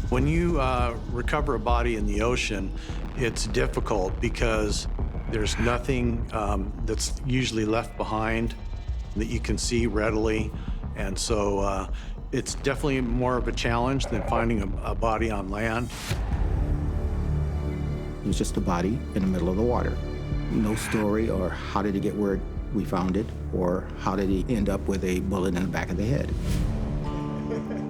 When you recover a body in the ocean, it's difficult because there's nothing that's usually left behind that you can see readily. And so it's definitely more of a challenge than finding a body on land. It was just a body in the middle of the water. No story or how did it get where we found it, or how did he end up with a bullet in the back of the head.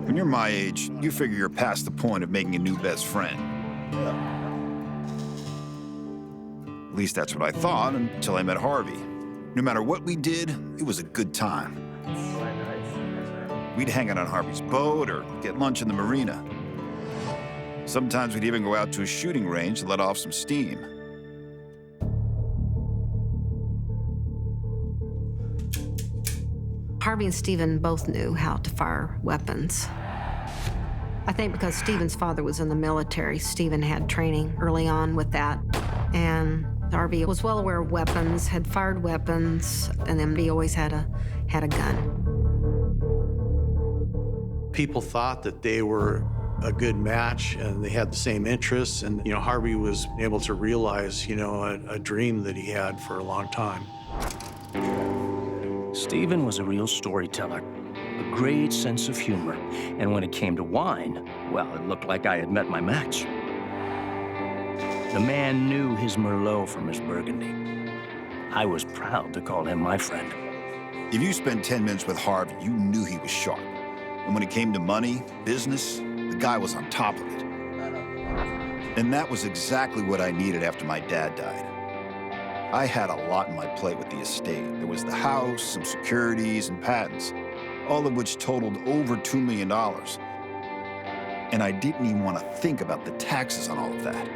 When you're my age, you figure you're past the point of making a new best friend. At least that's what I thought until I met Harvey. No matter what we did, it was a good time. We'd hang out on Harvey's boat or get lunch in the marina. Sometimes we'd even go out to a shooting range to let off some steam. Harvey and Steven both knew how to fire weapons. I think because Steven's father was in the military, Steven had training early on with that. And Harvey was well aware of weapons, had fired weapons, and then he always had a gun. People thought that they were a good match and they had the same interests. And, Harvey was able to realize, a dream that he had for a long time. Steven was a real storyteller, a great sense of humor. And when it came to wine, well, it looked like I had met my match. The man knew his Merlot from his Burgundy. I was proud to call him my friend. If you spent 10 minutes with Harvey, you knew he was sharp. And when it came to money, business, the guy was on top of it. And that was exactly what I needed after my dad died. I had a lot on my plate with the estate. There was the house, some securities, and patents, all of which totaled over $2 million. And I didn't even want to think about the taxes on all of that.